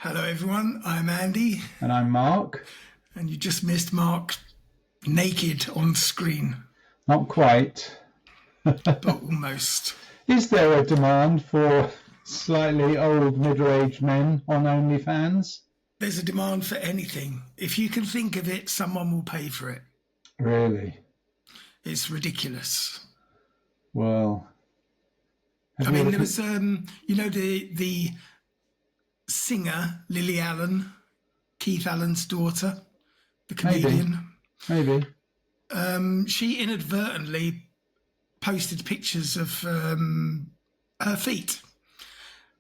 Hello everyone, I'm Andy, And I'm Mark. and you just missed Mark naked on screen, Not quite. but almost. Is there a demand for slightly old middle-aged men on OnlyFans? There's a demand for anything. If you can think of it, someone will pay for it. Really? It's ridiculous. Well, I mean, there was, the singer, Lily Allen, Keith Allen's daughter, the comedian. Maybe. She inadvertently posted pictures of her feet,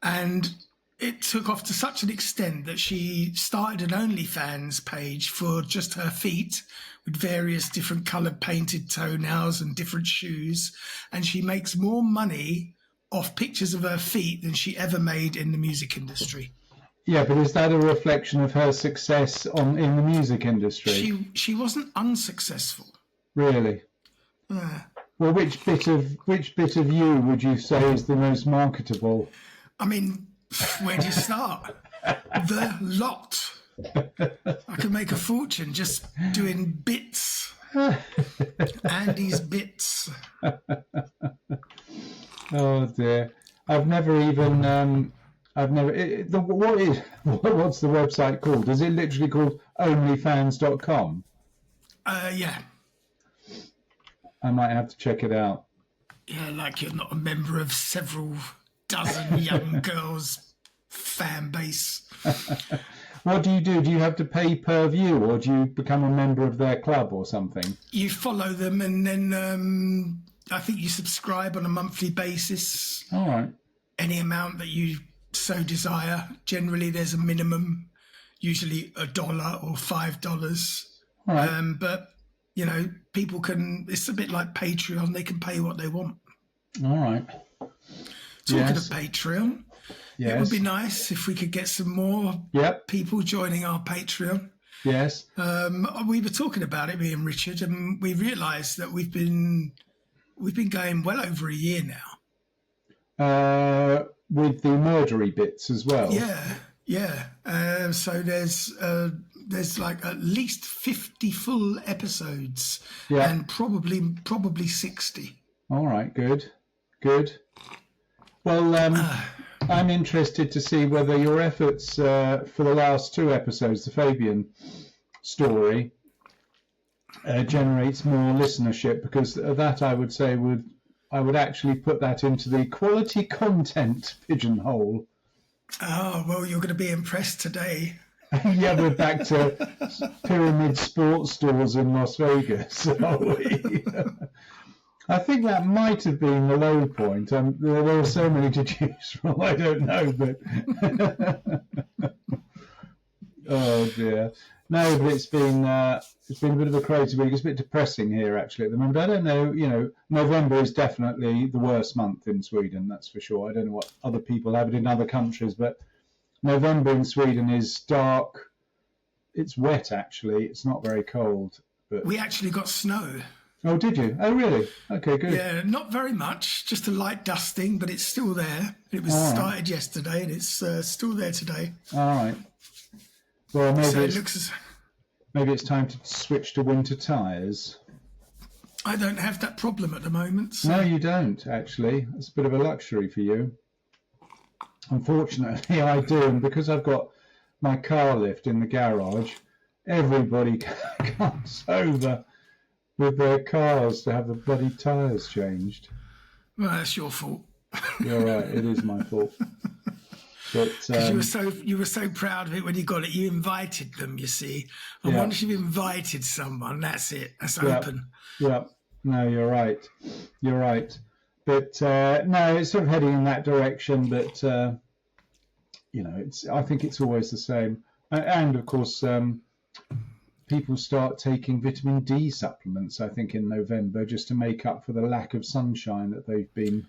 and it took off to such an extent that she started an OnlyFans page for just her feet with various different coloured painted toenails and different shoes, and she makes more money off pictures of her feet than she ever made in the music industry. Yeah, but is that a reflection of her success in the music industry? She wasn't unsuccessful. Really? Well, which bit of you would you say is the most marketable? I mean, where do you start? The lot. I could make a fortune just doing bits. Andy's bits. Oh dear! What's the website called? Is it literally called onlyfans.com? Yeah. I might have to check it out. Yeah, like you're not a member of several dozen young girls' fan base. What do? Do you have to pay per view, or do you become a member of their club or something? You follow them, and then I think you subscribe on a monthly basis. All right. Any amount that you so desire. Generally, there's a minimum, usually $1 or $5. All right. But people can. It's a bit like Patreon. They can pay what they want. All right. Talking of Patreon, yes. It would be nice if we could get some more people joining our Patreon. Yes. We were talking about it, me and Richard, and we realised that we've been going well over a year now. With the murdery bits as well. Yeah. So there's like at least 50 full episodes, and probably 60. All right, good. Well, I'm interested to see whether your efforts for the last two episodes, the Fabian story, generates more listenership, because that I would say I would actually put that into the quality content pigeonhole. Oh, well, you're going to be impressed today. Yeah, we're back to pyramid sports stores in Las Vegas, are we? I think that might have been the low point. There are so many to choose from, I don't know, but... Oh, dear. No, but it's been a bit of a crazy week. It's a bit depressing here, actually, at the moment. I don't know, November is definitely the worst month in Sweden, that's for sure. I don't know what other people have it in other countries, but November in Sweden is dark. It's wet, actually. It's not very cold. But we actually got snow. Oh, did you? Oh, really? Okay, good. Yeah, not very much, just a light dusting, but it's still there. It was started yesterday, and it's still there today. All right. Well, maybe it's time to switch to winter tyres. I don't have that problem at the moment. So. No, you don't, actually. It's a bit of a luxury for you. Unfortunately, I do. And because I've got my car lift in the garage, everybody comes over with their cars to have the bloody tyres changed. Well, that's your fault. You're right. It is my fault. Because you were so proud of it when you got it. You invited them, you see. And once you've invited someone, that's it. That's open. Yeah. No, you're right. But no, it's sort of heading in that direction. But I think it's always the same. And of course, people start taking vitamin D supplements, I think, in November, just to make up for the lack of sunshine that they've been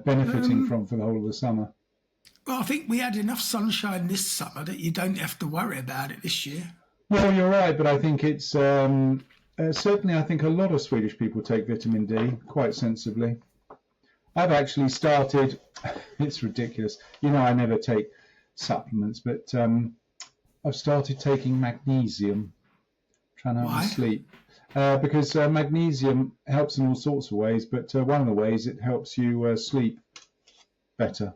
benefiting from for the whole of the summer. Well, I think we had enough sunshine this summer that you don't have to worry about it this year. Well, you're right, but I think it's certainly, I think a lot of Swedish people take vitamin D quite sensibly. I've actually started, it's ridiculous, I never take supplements, but I've started taking magnesium, trying to have Why? sleep. Because magnesium helps in all sorts of ways, but one of the ways it helps you sleep better.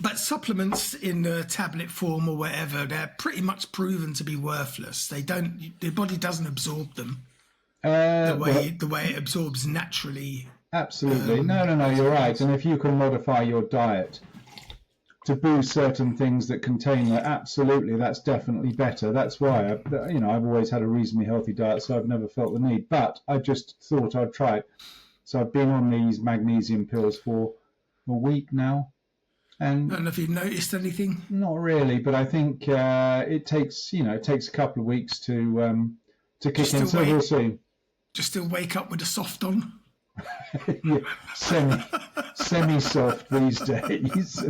But supplements in the tablet form or whatever, they're pretty much proven to be worthless. They don't. The body doesn't absorb them the way it absorbs naturally. Absolutely. No, you're right. And if you can modify your diet to boost certain things that contain that, absolutely, that's definitely better. That's why, I've always had a reasonably healthy diet, so I've never felt the need. But I just thought I'd try it. So I've been on these magnesium pills for a week now. And I don't know if you've noticed anything. Not really, but I think it takes a couple of weeks to kick in. So we'll see. Just still wake up with a soft on. Yeah, semi-soft these days.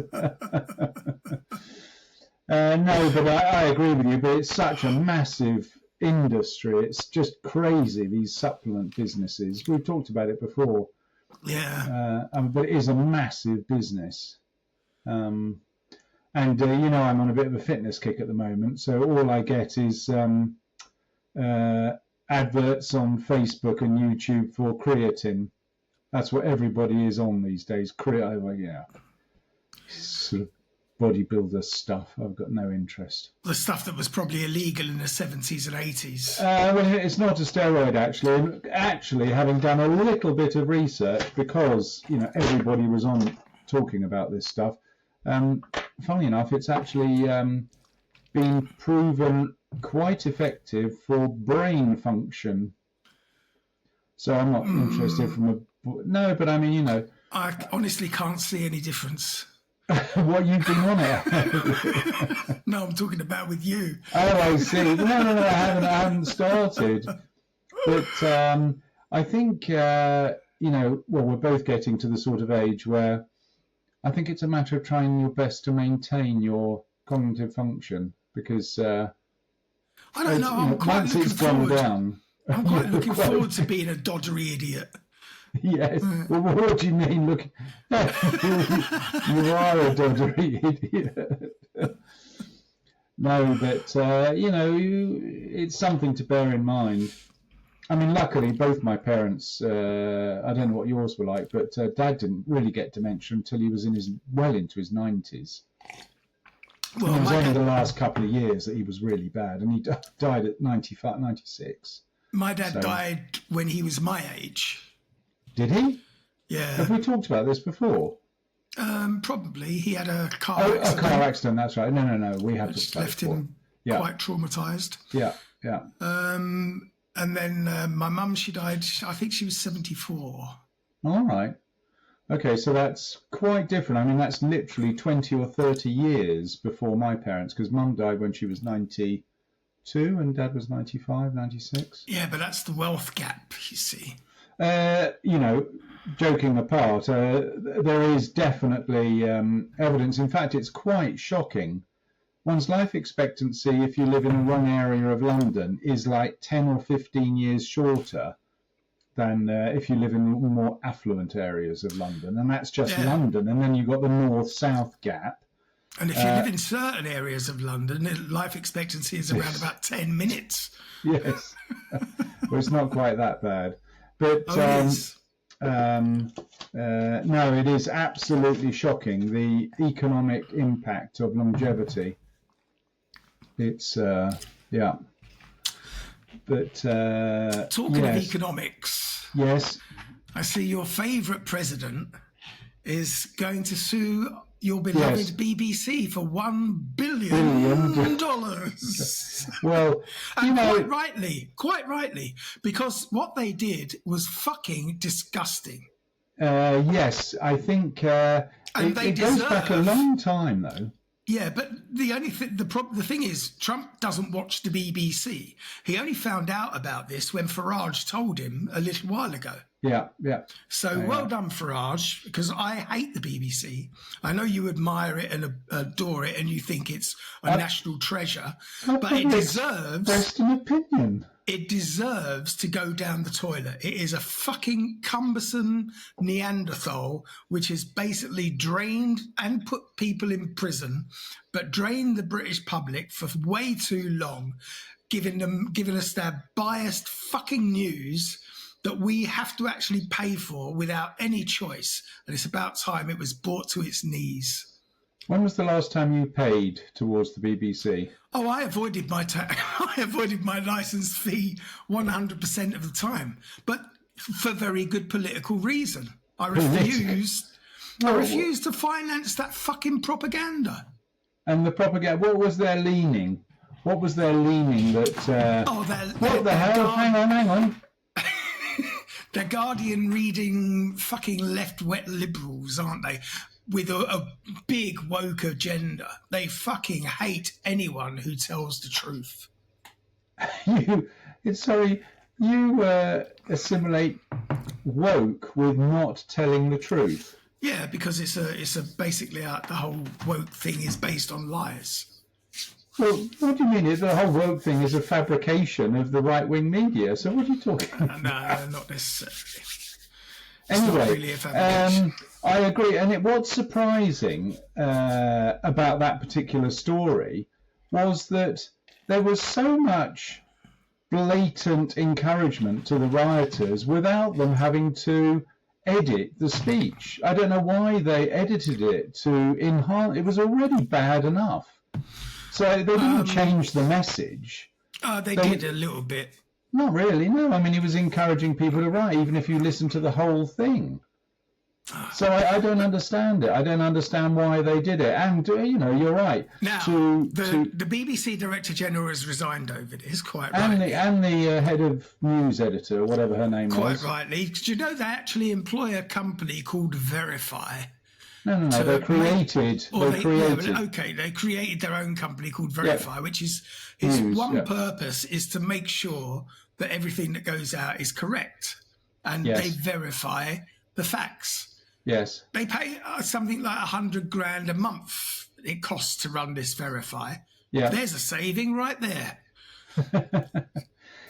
No, but I agree with you. But it's such a massive industry. It's just crazy, these supplement businesses. We've talked about it before. Yeah. But it is a massive business. I'm on a bit of a fitness kick at the moment. So all I get is adverts on Facebook and YouTube for creatine. That's what everybody is on these days. Sort of bodybuilder stuff. I've got no interest. The stuff that was probably illegal in the 70s and 80s. Well, it's not a steroid, actually. Actually, having done a little bit of research, because everybody was on talking about this stuff. Funnily enough, it's actually been proven quite effective for brain function. So I'm not interested no, but I mean, I honestly can't see any difference. What you've been on it? No, I'm talking about with you. Oh, I see. No, I haven't started. But I think, we're both getting to the sort of age where I think it's a matter of trying your best to maintain your cognitive function, because I don't know. I'm quite once looking it's gone forward. down. I'm quite looking forward to being a doddery idiot. Yes. Well, what do you mean? Look, you are a doddery idiot. No, but it's something to bear in mind. I mean, luckily, both my parents, I don't know what yours were like, but Dad didn't really get dementia until he was into his 90s. Well, it was only the last couple of years that he was really bad, and he died at 95, 96. My dad died when he was my age. Did he? Yeah. Have we talked about this before? Probably. He had a car accident. A car accident, that's right. No. We have talked about it left him quite traumatised. Yeah. And then my mum, she died, I think she was 74. All right. Okay, so that's quite different. I mean, that's literally 20 or 30 years before my parents, because Mum died when she was 92 and Dad was 95, 96. Yeah, but that's the wealth gap, you see. Joking apart, there is definitely evidence. In fact, it's quite shocking. One's life expectancy, if you live in the wrong area of London, is like 10 or 15 years shorter than if you live in more affluent areas of London. And that's just London. And then you've got the north-south gap. And if you live in certain areas of London, life expectancy is around about 10 minutes. Yes. Well, it's not quite that bad. But no, it is absolutely shocking, the economic impact of longevity. It's, yeah. But talking of economics, yes, I see your favourite president is going to sue your beloved BBC for $1 billion. Well, and quite rightly, because what they did was fucking disgusting. Yes, I think it goes back a long time, though. Yeah, but the only the thing is, Trump doesn't watch the BBC. He only found out about this when Farage told him a little while ago. Yeah, yeah. So well done, Farage, because I hate the BBC. I know you admire it and adore it, and you think it's a national treasure, but it deserves an opinion. It deserves to go down the toilet. It is a fucking cumbersome Neanderthal, which has basically drained and put people in prison, but drained the British public for way too long, giving us their biased fucking news that we have to actually pay for without any choice. And it's about time it was brought to its knees. When was the last time you paid towards the BBC? Oh, I avoided my I avoided my licence fee 100% of the time, but for very good political reason. I refused to finance that fucking propaganda. And the propaganda, what was their leaning? What was their leaning that... what the hell? Hang on. They're Guardian reading fucking left-wet liberals, aren't they? With a big woke agenda. They fucking hate anyone who tells the truth. You assimilate woke with not telling the truth. Yeah, because it's basically the whole woke thing is based on lies. Well, what do you mean? The whole woke thing is a fabrication of the right-wing media. So what are you talking about? No, not necessarily. Anyway, I agree. And what's surprising about that particular story was that there was so much blatant encouragement to the rioters without them having to edit the speech. I don't know why they edited it to enhance. It was already bad enough. So they didn't change the message. They did a little bit. Not really, no. I mean, he was encouraging people to write, even if you listen to the whole thing. So I don't understand it. I don't understand why they did it. And, you're right. Now, the BBC Director General has resigned over this, quite rightly. And the head of news editor, whatever her name was. Quite rightly. Do you know they actually employ a company called Verify? No. They created. They created their own company called Verify, which is purpose is to make sure that everything that goes out is correct, and they verify the facts. Yes. They pay something like $100,000 a month. It costs to run this Verify. Yeah. There's a saving right there.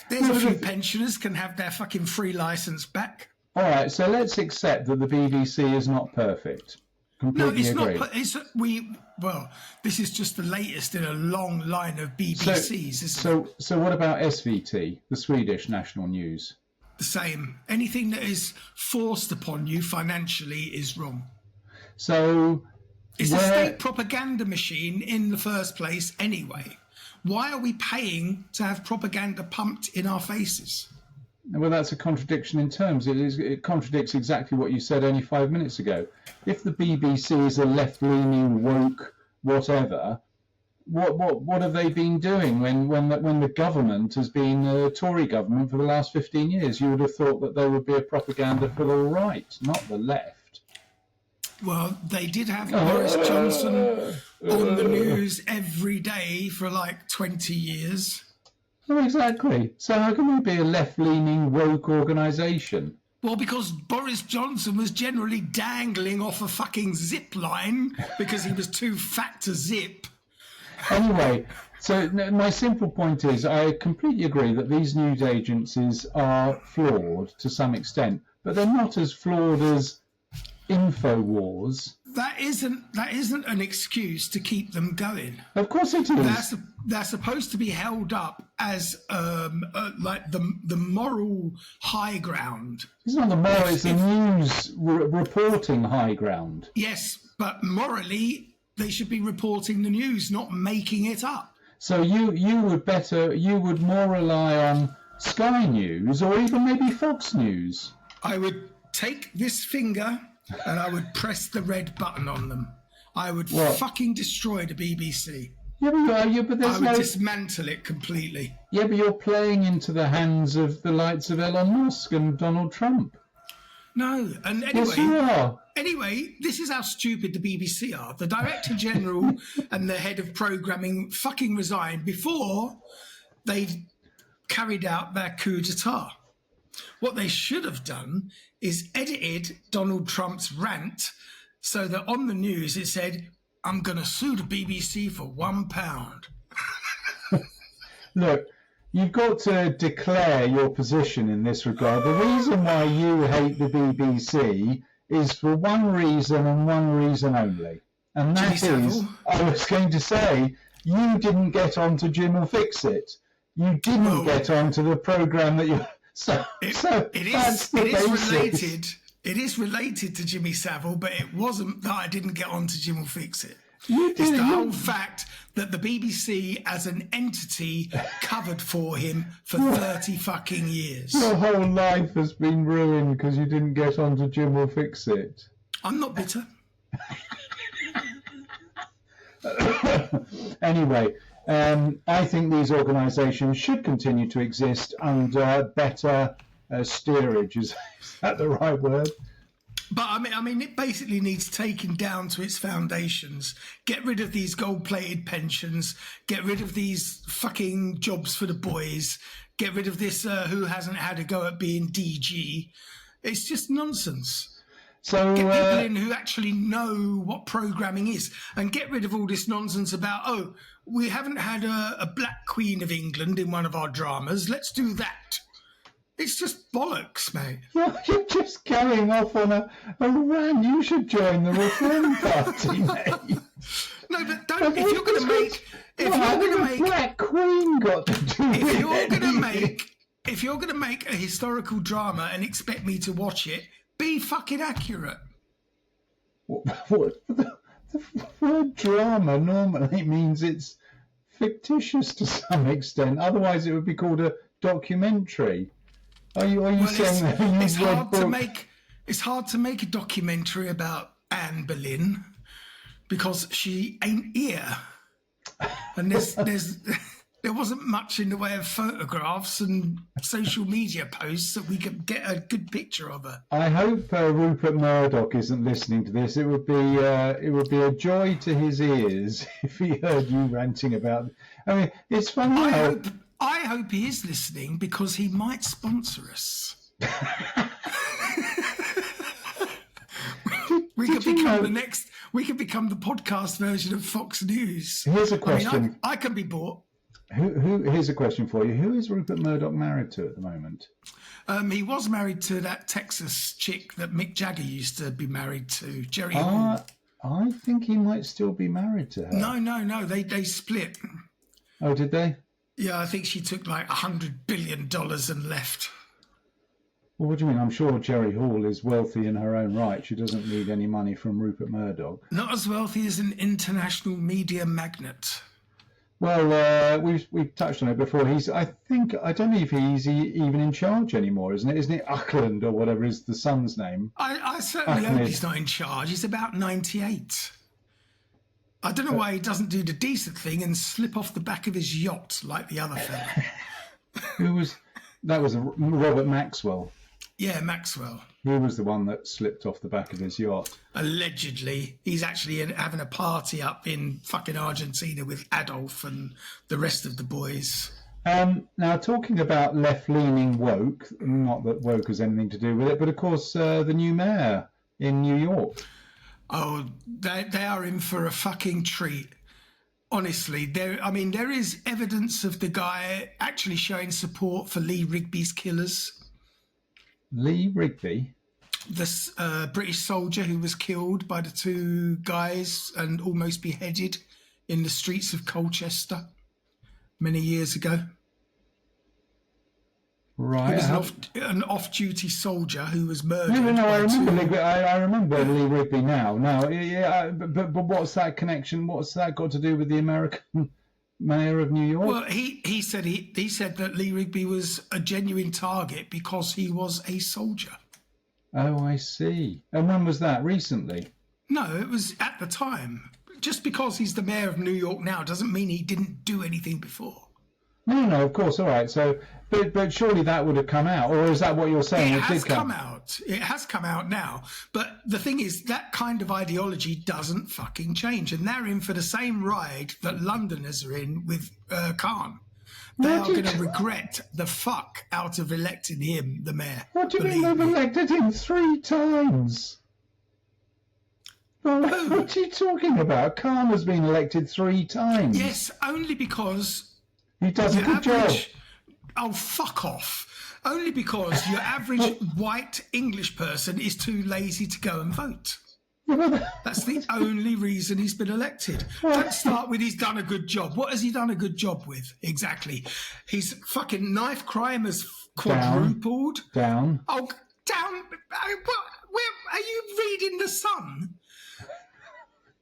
There's a few pensioners can have their fucking free license back. All right, so let's accept that the BBC is not perfect. Completely agree. Not. This is just the latest in a long line of BBCs. So what about SVT, the Swedish national news? The same. Anything that is forced upon you financially is wrong. So it's a state propaganda machine in the first place anyway. Why are we paying to have propaganda pumped in our faces? Well, that's a contradiction in terms. It contradicts exactly what you said only 5 minutes ago. If the BBC is a left-leaning, woke, whatever, what have they been doing when the government has been a Tory government for the last 15 years? You would have thought that they would be a propaganda for the right, not the left. Well, they did have Boris Johnson on the news every day for like 20 years. Oh, exactly. So how can we be a left-leaning woke organisation? Well, because Boris Johnson was generally dangling off a fucking zip line because he was too fat to zip. Anyway, so my simple point is I completely agree that these news agencies are flawed to some extent, but they're not as flawed as InfoWars. That isn't an excuse to keep them going. Of course it is. They're supposed to be held up as like the moral high ground. It's not the moral; it's the news reporting high ground. Yes, but morally, they should be reporting the news, not making it up. So you would more rely on Sky News or even maybe Fox News. I would take this finger and I would press the red button on them. I would fucking destroy the BBC. Yeah, but I would dismantle it completely. Yeah, but you're playing into the hands of the likes of Elon Musk and Donald Trump. No, and anyway, yes, you are. Anyway, this is how stupid the BBC are. The Director General and the head of programming fucking resigned before they carried out their coup d'etat. What they should have done is edited Donald Trump's rant so that on the news it said, "I'm going to sue the BBC for £1." Look, you've got to declare your position in this regard. The reason why you hate the BBC is for one reason and one reason only. And that Jimmy is, Savile. I was going to say, you didn't get onto Jim will fix it. You didn't get onto the programme that you... It is related to Jimmy Savile, but it wasn't that I didn't get on to Jim will fix it. It's the whole fact that the BBC as an entity covered for him for 30 fucking years. Your whole life has been ruined because you didn't get onto Jim will fix it. I'm not bitter. Anyway, I think these organisations should continue to exist under better steerage. Is that the right word? But I mean, it basically needs taking down to its foundations. Get rid of these gold-plated pensions. Get rid of these fucking jobs for the boys. Get rid of this who hasn't had a go at being DG. It's just nonsense. So get people in who actually know what programming is, and get rid of all this nonsense about, oh, we haven't had a black Queen of England in one of our dramas. Let's do that. It's just bollocks, mate. You're just going off on a rant. You should join the Reform Party, mate. No, but don't. If you're going to make, Black Queen got to do if with you're going to anything. if you're going to make a historical drama and expect me to watch it, be fucking accurate. What the word drama normally means it's fictitious to some extent. Otherwise, it would be called a documentary. Are you saying that it's hard to make? It's hard to make a documentary about Anne Boleyn because she ain't here, and there wasn't much in the way of photographs and social media posts that we could get a good picture of her. I hope Rupert Murdoch isn't listening to this. It would be a joy to his ears if he heard you ranting about. I mean, it's funny. I hope he is listening because he might sponsor us. We could become the podcast version of Fox News. Here's a question. I can be bought. Here's a question for you. Who is Rupert Murdoch married to at the moment? He was married to that Texas chick that Mick Jagger used to be married to, Jerry Hall. I think he might still be married to her. No. They split. Oh, did they? Yeah, I think she took like $100 billion and left. Well, what do you mean? I'm sure Jerry Hall is wealthy in her own right. She doesn't need any money from Rupert Murdoch. Not as wealthy as an international media magnate. Well, we've touched on it before. I don't know if he's even in charge anymore, isn't it? Isn't it Auckland or whatever is the son's name? I certainly hope he's not in charge. He's about 98. I don't know why he doesn't do the decent thing and slip off the back of his yacht like the other fella. That was Robert Maxwell. Yeah, Maxwell. He was the one that slipped off the back of his yacht. Allegedly. He's actually having a party up in fucking Argentina with Adolf and the rest of the boys. Now, talking about left-leaning woke, not that woke has anything to do with it, but of course the new mayor in New York. Oh, they are in for a fucking treat. Honestly, there is evidence of the guy actually showing support for Lee Rigby's killers. Lee Rigby? This British soldier who was killed by the two guys and almost beheaded in the streets of Colchester many years ago. Right. He was an off-duty soldier who was murdered. No, I remember Lee Rigby now. But what's that connection? What's that got to do with the American mayor of New York? Well, he said that Lee Rigby was a genuine target because he was a soldier. Oh, I see. And when was that? Recently? No, it was at the time. Just because he's the mayor of New York now doesn't mean he didn't do anything before. No, of course, all right. So, but surely that would have come out, or is that what you're saying? It has come out. It has come out now. But the thing is, that kind of ideology doesn't fucking change, and they're in for the same ride that Londoners are in with Khan. They are going to regret the fuck out of electing him, the mayor. What do you mean they've elected him 3 times? Well, what are you talking about? Khan has been elected 3 times. Yes, only because he does a good job. Oh, fuck off. Only because your average white English person is too lazy to go and vote. That's the only reason he's been elected. Don't start with he's done a good job. What has he done a good job with? Exactly. His fucking knife crime has quadrupled. Down. Oh, down. Where are you reading The Sun?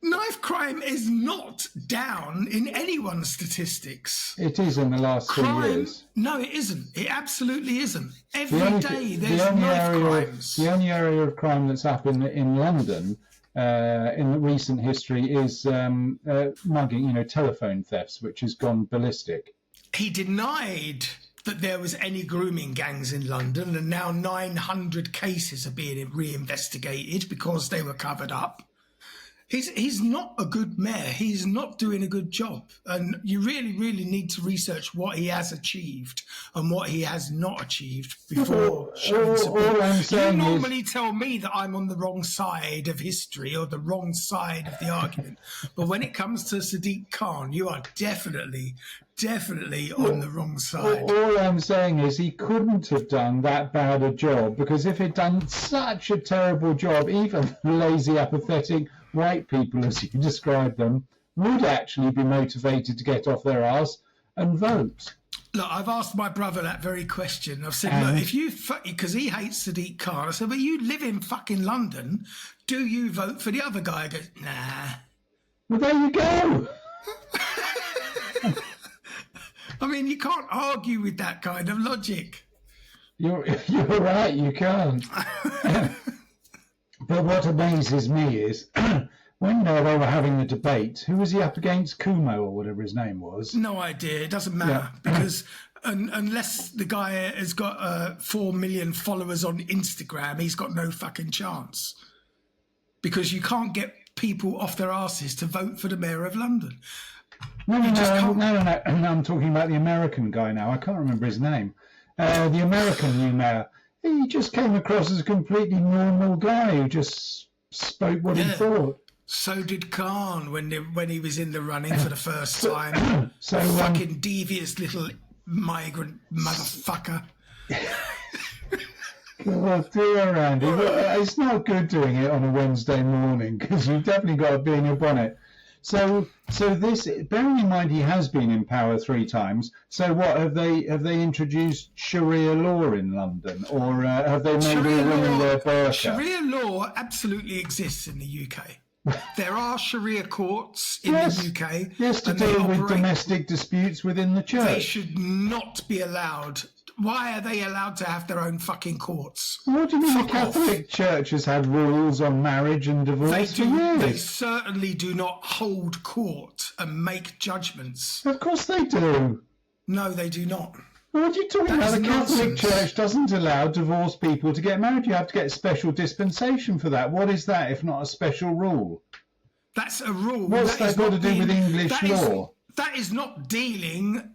Knife crime is not down in anyone's statistics. It is in the last 2 years. No, it isn't. It absolutely isn't. Every day there's knife crimes. The only area of crime that's up in London in the recent history is mugging, telephone thefts, which has gone ballistic. He denied that there was any grooming gangs in London, and now 900 cases are being reinvestigated because they were covered up. He's not a good mayor. He's not doing a good job. And you really, really need to research what he has achieved and what he has not achieved before showing support. You normally tell me that I'm on the wrong side of history or the wrong side of the argument. But when it comes to Sadiq Khan, you are definitely on the wrong side. All I'm saying is he couldn't have done that bad a job, because if he'd done such a terrible job, even lazy, apathetic white people, as you described them, would actually be motivated to get off their arse and vote. Look, I've asked my brother that very question. I've said, look, if you, because he hates Sadiq Khan, I said, but you live in fucking London, do you vote for the other guy? He goes, nah. Well, there you go. I mean, you can't argue with that kind of logic. You're right, you can't. But what amazes me is when they were having the debate, who was he up against? Kumo or whatever his name was? No idea. It doesn't matter because unless the guy has got 4 million followers on Instagram, he's got no fucking chance. Because you can't get people off their asses to vote for the mayor of London. No. I'm talking about the American guy now. I can't remember his name. The American new mayor. He just came across as a completely normal guy who just spoke what he thought. So did Khan when he was in the running for the first time. Fucking devious little migrant motherfucker. Oh dear, Andy. Well, it's not good doing it on a Wednesday morning because you've definitely got to be in your bonnet. So this, bearing in mind he has been in power 3 times. So what have they introduced Sharia law in London, or have they made all women wear burqa? Sharia law absolutely exists in the UK. There are Sharia courts in the UK. Yes, to deal with domestic disputes within the church. They should not be allowed. Why are they allowed to have their own fucking courts? What do you mean the Catholic Church has had rules on marriage and divorce for years? They certainly do not hold court and make judgments. Of course they do. No, they do not. What are you talking about? The Catholic Church doesn't allow divorced people to get married. You have to get special dispensation for that. What is that if not a special rule? That's a rule. What's that got to do with English law? That is not dealing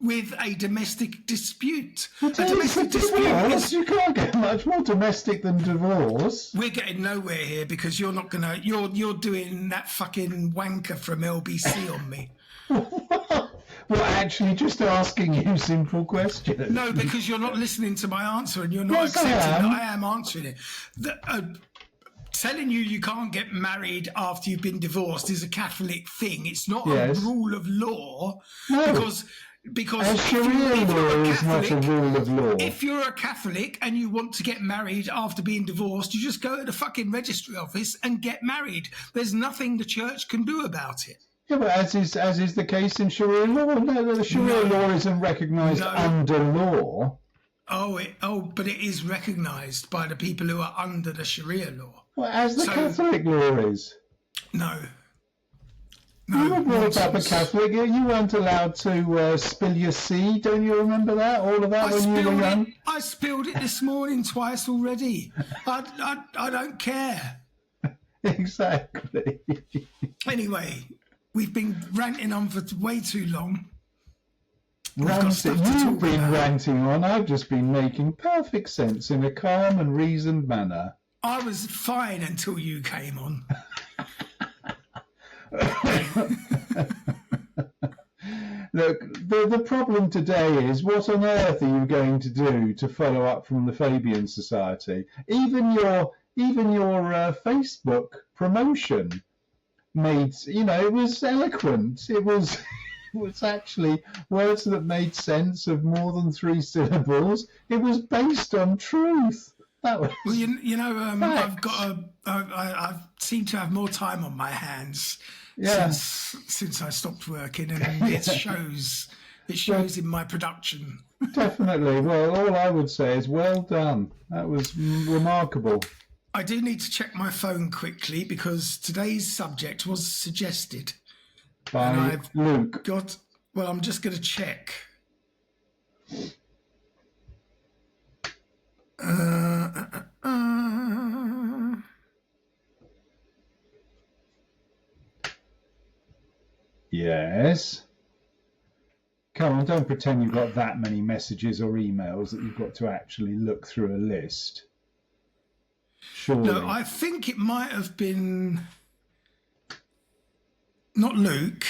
with a domestic dispute. A domestic dispute. You can't get much more domestic than divorce. We're getting nowhere here because you're not gonna. You're doing that fucking wanker from LBC on me. Well, actually, just asking you simple questions. No, because you're not listening to my answer and you're not accepting that I am answering it. Telling you can't get married after you've been divorced is a Catholic thing. It's not a rule of law. No. Because Sharia law is not a rule of law. If you're a Catholic and you want to get married after being divorced, you just go to the fucking registry office and get married. There's nothing the church can do about it. Yeah, but as is the case in Sharia law. No, the Sharia law isn't recognised under law. But it is recognised by the people who are under the Sharia law. Well, as the Catholic law is. No. You were brought up a Catholic. You weren't allowed to spill your seed. Don't you remember that? All of that when you were young? I spilled it this morning twice already. I don't care. Exactly. Anyway, we've been ranting on for way too long. We've got stuff to You've talk been about. ranting on. I've just been making perfect sense in a calm and reasoned manner. I was fine until you came on. Look, the problem today is, what on earth are you going to do to follow up from the Fabian Society? Even your Facebook promotion made, it was eloquent. It was actually words that made sense of more than 3 syllables. It was based on truth. That was well, I seem to have more time on my hands since I stopped working, and it shows in my production. Definitely. Well, all I would say is well done. That was remarkable. I do need to check my phone quickly because today's subject was suggested By Luke. Well, I'm just going to check. Yes. Come on, don't pretend you've got that many messages or emails that you've got to actually look through a list. Surely. No, I think it might have been not Luke,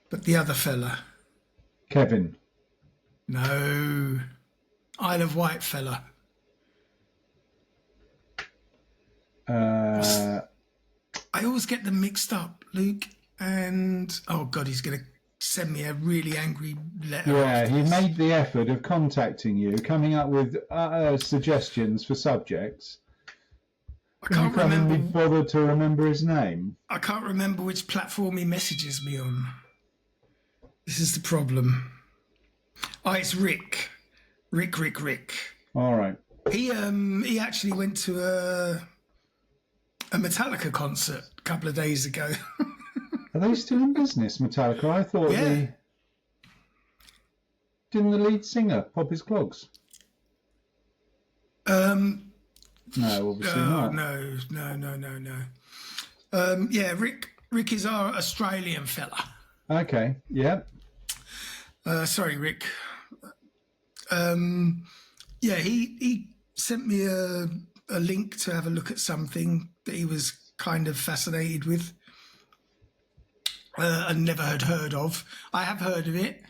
but the other fella. Kevin. No, Isle of Wight fella. I always get them mixed up, Luke, and oh God, he's going to send me a really angry letter. Yeah, he made the effort of contacting you, coming up with suggestions for subjects. I can't remember. Be bothered to remember his name. I can't remember which platform he messages me on. This is the problem. Oh, it's Rick. Rick. All right. He actually went to a Metallica concert a couple of days ago. Are they still in business, Metallica? I thought didn't the lead singer pop his clogs? No, obviously not. No. Yeah, Rick is our Australian fella. Okay, yeah. Sorry, Rick. Yeah, he sent me a link to have a look at something that he was kind of fascinated with and never had heard of. I have heard of it.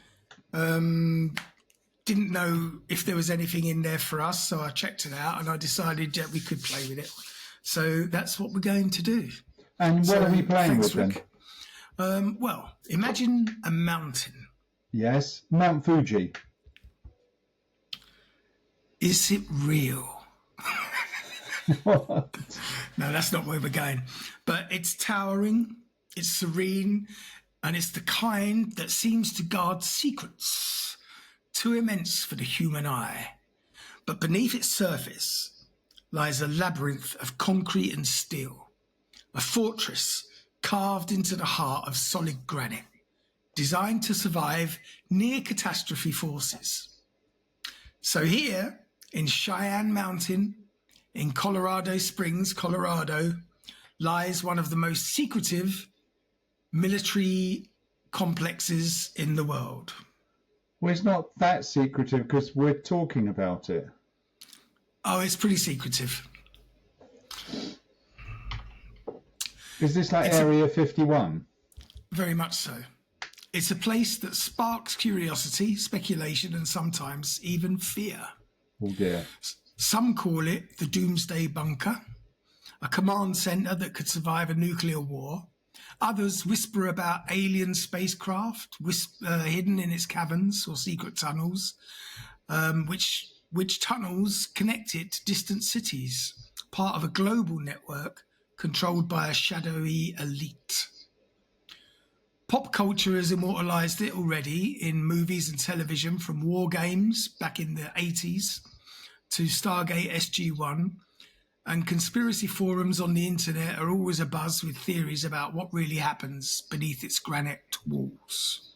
Didn't know if there was anything in there for us, so I checked it out and I decided that we could play with it. So that's what we're going to do. And what are we playing with then? Well, imagine a mountain. Yes, Mount Fuji. Is it real? What? No, that's not where we're going. But it's towering, it's serene, and it's the kind that seems to guard secrets too immense for the human eye. But beneath its surface lies a labyrinth of concrete and steel, a fortress carved into the heart of solid granite, designed to survive near catastrophe forces. So here in Cheyenne Mountain, in Colorado Springs, Colorado, lies one of the most secretive military complexes in the world. Well, it's not that secretive because we're talking about it. Oh, it's pretty secretive. Is this like Area 51? Very much so. It's a place that sparks curiosity, speculation, and sometimes even fear. Oh dear. Some call it the Doomsday Bunker, a command centre that could survive a nuclear war. Others whisper about alien spacecraft hidden in its caverns or secret tunnels, which tunnels connect it to distant cities, part of a global network controlled by a shadowy elite. Pop culture has immortalised it already in movies and television, from war games back in the 80s to Stargate SG-1, and conspiracy forums on the internet are always abuzz with theories about what really happens beneath its granite walls.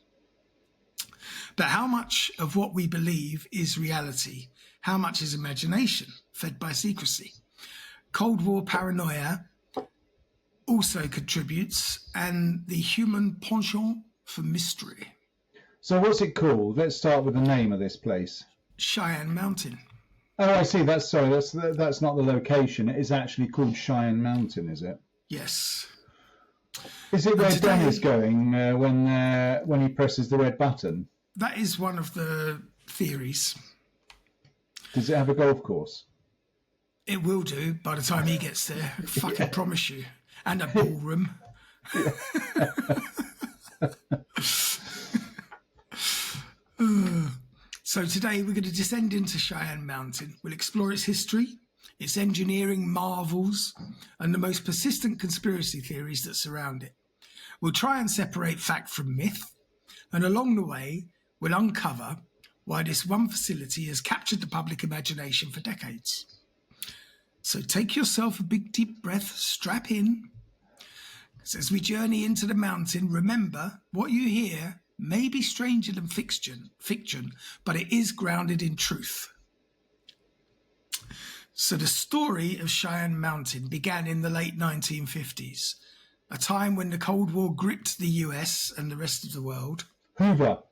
But how much of what we believe is reality? How much is imagination fed by secrecy? Cold War paranoia also contributes, and the human penchant for mystery. So what's it called? Let's start with the name of this place. Cheyenne Mountain. Oh, I see. That's not the location. It is actually called Cheyenne Mountain, is it? Yes. Is it where Don is going when he presses the red button? That is one of the theories. Does it have a golf course? It will do by the time he gets there. I fucking promise you. And a ballroom. So today we're going to descend into Cheyenne Mountain. We'll explore its history, its engineering marvels, and the most persistent conspiracy theories that surround it. We'll try and separate fact from myth, and along the way, we'll uncover why this one facility has captured the public imagination for decades. So take yourself a big deep breath, strap in. As we journey into the mountain, remember what you hear may be stranger than fiction, but it is grounded in truth. So the story of Cheyenne Mountain began in the late 1950s, a time when the Cold War gripped the US and the rest of the world. Hoover.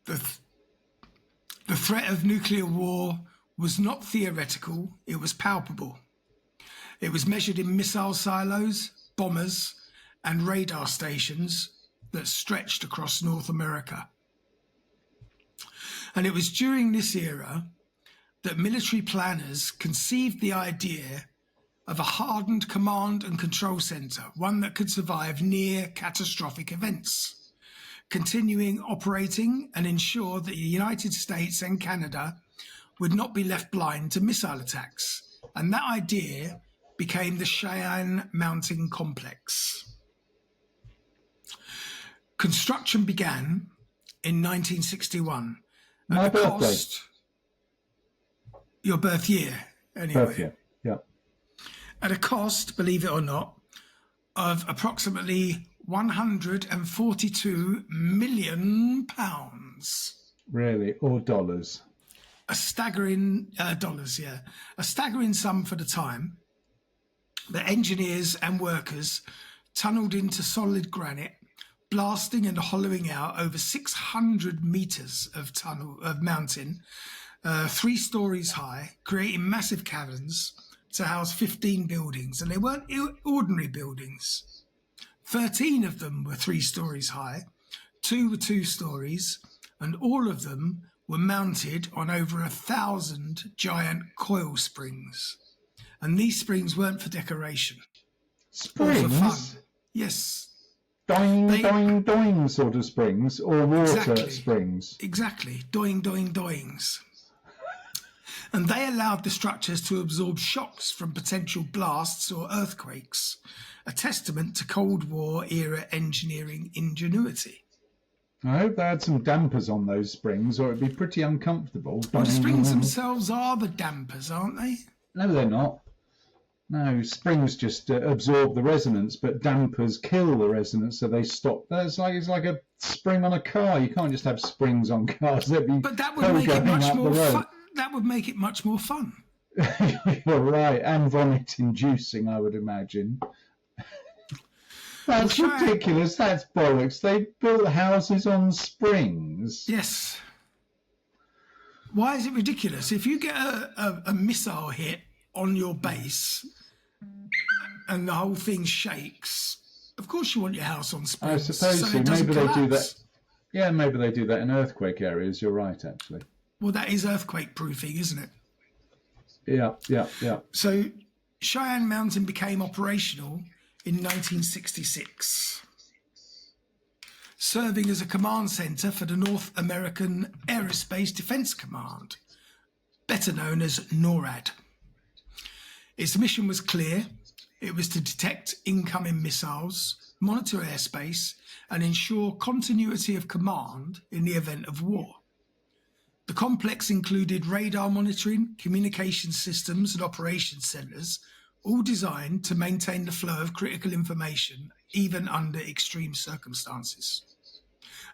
The threat of nuclear war was not theoretical, it was palpable. It was measured in missile silos, bombers, and radar stations that stretched across North America. And it was during this era that military planners conceived the idea of a hardened command and control center, one that could survive near catastrophic events, continuing operating and ensure that the United States and Canada would not be left blind to missile attacks. And that idea became the Cheyenne Mountain Complex. Construction began in 1961. My birthday. Cost, your birth year, anyway. Birth year, yeah. At a cost, believe it or not, of approximately £142 million. Really? Or dollars? A staggering dollars, yeah. A staggering sum for the time. The engineers and workers tunnelled into solid granite, blasting and hollowing out over 600 meters of mountain, 3 stories high, creating massive caverns to house 15 buildings. And they weren't ordinary buildings. 13 of them were 3 stories high, 2 were 2 stories, and all of them were mounted on over 1,000 giant coil springs. And these springs weren't for decoration. Springs? Or for fun. Yes. Doing, doing, doing sort of springs, or water springs? Exactly. Doing, doing, doings. And they allowed the structures to absorb shocks from potential blasts or earthquakes, a testament to Cold War era engineering ingenuity. I hope they had some dampers on those springs, or it'd be pretty uncomfortable. Well, the springs themselves are the dampers, aren't they? No, they're not. No, springs just absorb the resonance, but dampers kill the resonance, so they stop. It's like a spring on a car. You can't just have springs on cars. But that would make it much more fun. That would make it much more fun. You're right, and vomit-inducing, I would imagine. That's ridiculous. That's bollocks. They built houses on springs. Yes. Why is it ridiculous? If you get a missile hit on your base and the whole thing shakes, of course you want your house on springs. I suppose so. Maybe they do that. Yeah, maybe they do that in earthquake areas. You're right, actually. Well, that is earthquake proofing, isn't it? Yeah. So Cheyenne Mountain became operational in 1966, serving as a command centre for the North American Aerospace Defence Command, better known as NORAD. Its mission was clear. It was to detect incoming missiles, monitor airspace, and ensure continuity of command in the event of war. The complex included radar monitoring, communication systems, and operations centres, all designed to maintain the flow of critical information, even under extreme circumstances.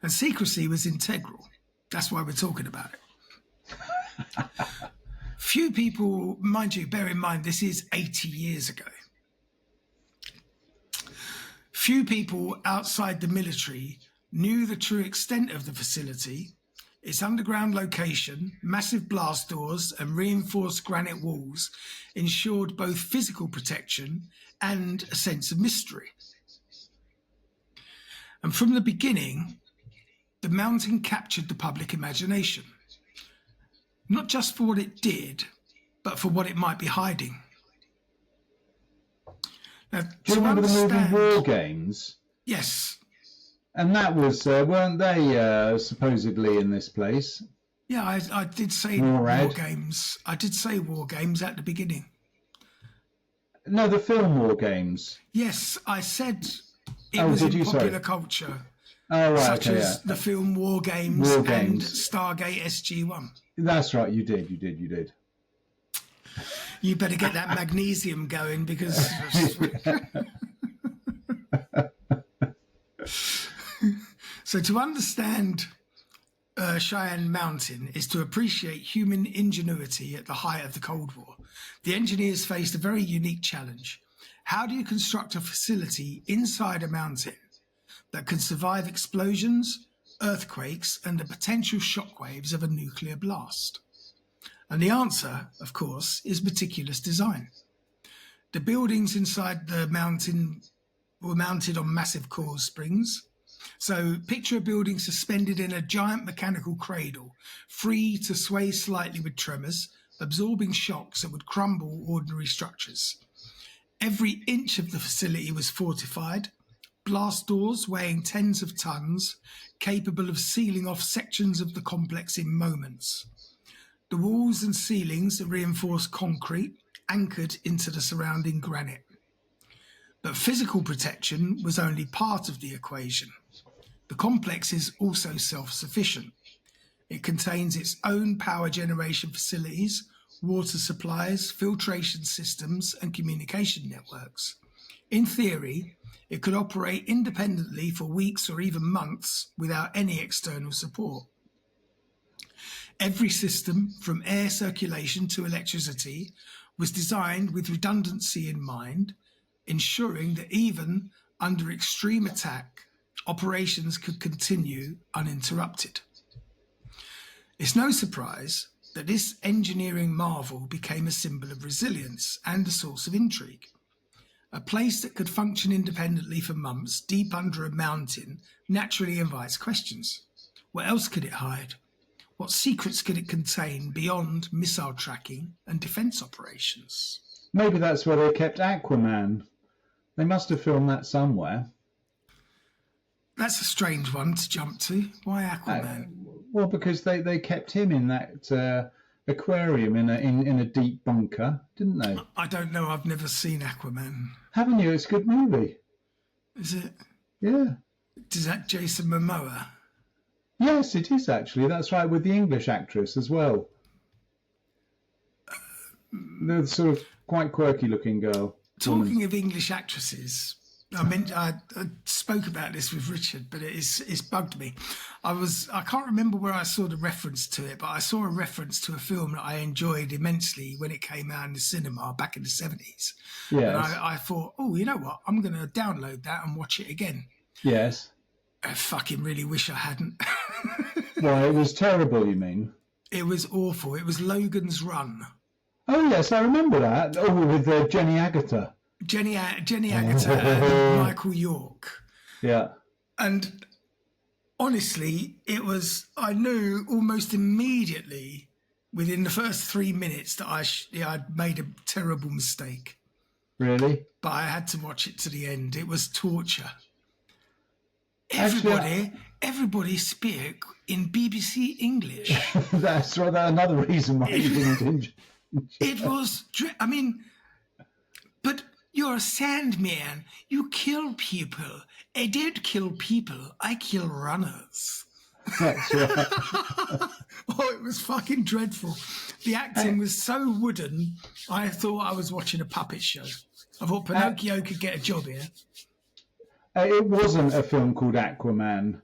And secrecy was integral. That's why we're talking about it. Few people, mind you, bear in mind, this is 80 years ago. Few people outside the military knew the true extent of the facility, its underground location, massive blast doors, and reinforced granite walls ensured both physical protection and a sense of mystery. And from the beginning, the mountain captured the public imagination, not just for what it did, but for what it might be hiding. Now, Do you remember the movie War Games? Yes. And that was, weren't they supposedly in this place? Yeah, I did say War Games. I did say War Games at the beginning. No, the film War Games. Yes, I said it was in popular culture. Oh, right, such as the film War Games and Stargate SG-1. That's right, you did. You better get that magnesium going because... So to understand Cheyenne Mountain is to appreciate human ingenuity at the height of the Cold War. The engineers faced a very unique challenge. How do you construct a facility inside a mountain that can survive explosions, earthquakes, and the potential shockwaves of a nuclear blast? And the answer, of course, is meticulous design. The buildings inside the mountain were mounted on massive coil springs. So picture a building suspended in a giant mechanical cradle, free to sway slightly with tremors, absorbing shocks that would crumble ordinary structures. Every inch of the facility was fortified, blast doors weighing tens of tons, capable of sealing off sections of the complex in moments. The walls and ceilings are reinforced concrete, anchored into the surrounding granite. But physical protection was only part of the equation. The complex is also self-sufficient. It contains its own power generation facilities, water supplies, filtration systems, and communication networks. In theory, it could operate independently for weeks or even months without any external support. Every system, from air circulation to electricity, was designed with redundancy in mind, ensuring that even under extreme attack, operations could continue uninterrupted. It's no surprise that this engineering marvel became a symbol of resilience and a source of intrigue. A place that could function independently for months deep under a mountain naturally invites questions. What else could it hide? What secrets could it contain beyond missile tracking and defense operations? Maybe that's where they kept Aquaman. They must have filmed that somewhere. That's a strange one to jump to. Why Aquaman? Well, because they kept him in that aquarium in a deep bunker, didn't they? I don't know. I've never seen Aquaman. Haven't you? It's a good movie. Is it? Yeah. Is that Jason Momoa? Yes, it is actually. That's right, with the English actress as well. The sort of quite quirky-looking girl. Talking of English actresses, I spoke about this with Richard, but it's bugged me. I can't remember where I saw the reference to it, but I saw a reference to a film that I enjoyed immensely when it came out in the cinema back in the 70s. Yes. And I thought, oh, you know what? I'm going to download that and watch it again. Yes. I fucking really wish I hadn't. Why, it was terrible, you mean? It was awful. It was Logan's Run. Oh, yes, I remember that. Oh, with Jenny Agutter. Jenny Agutter and Michael York. Yeah. And honestly, I knew almost immediately within the first 3 minutes that I'd made a terrible mistake. Really? But I had to watch it to the end. It was torture. Actually, Everybody speak in BBC English. That's right. That's another reason why you didn't. It was, but you're a Sandman. You kill people. I don't kill people. I kill runners. That's right. Oh, it was fucking dreadful. The acting was so wooden, I thought I was watching a puppet show. I thought Pinocchio could get a job here. It wasn't a film called Aquaman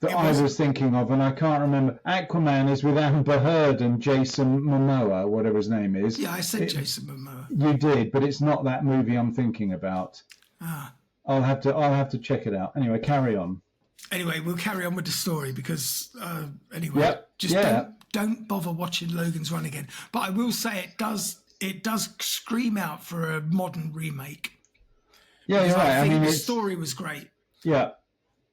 that I was thinking of, and I can't remember. Aquaman is with Amber Heard and Jason Momoa, whatever his name is. Yeah, I said Jason Momoa. You did, but it's not that movie I'm thinking about. Ah. I'll have to check it out. Anyway, carry on. Anyway, we'll carry on with the story because anyway, Yep. just Yeah. don't bother watching Logan's Run again. But I will say it does scream out for a modern remake. Yeah, you're Because right. I think the it's story was great. yeah,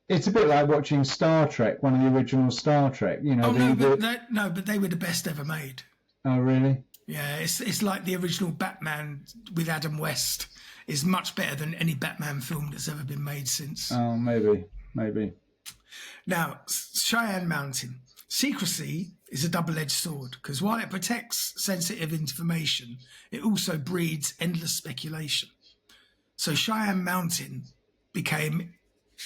it's a bit like watching Star Trek, one of the original Star Trek. You know, But they were the best ever made. oh really? Yeah, it's like the original Batman with Adam West is much better than any Batman film that's ever been made since. Oh, maybe. Now, Cheyenne Mountain. Secrecy is a double-edged sword because while it protects sensitive information, it also breeds endless speculation. So Cheyenne Mountain became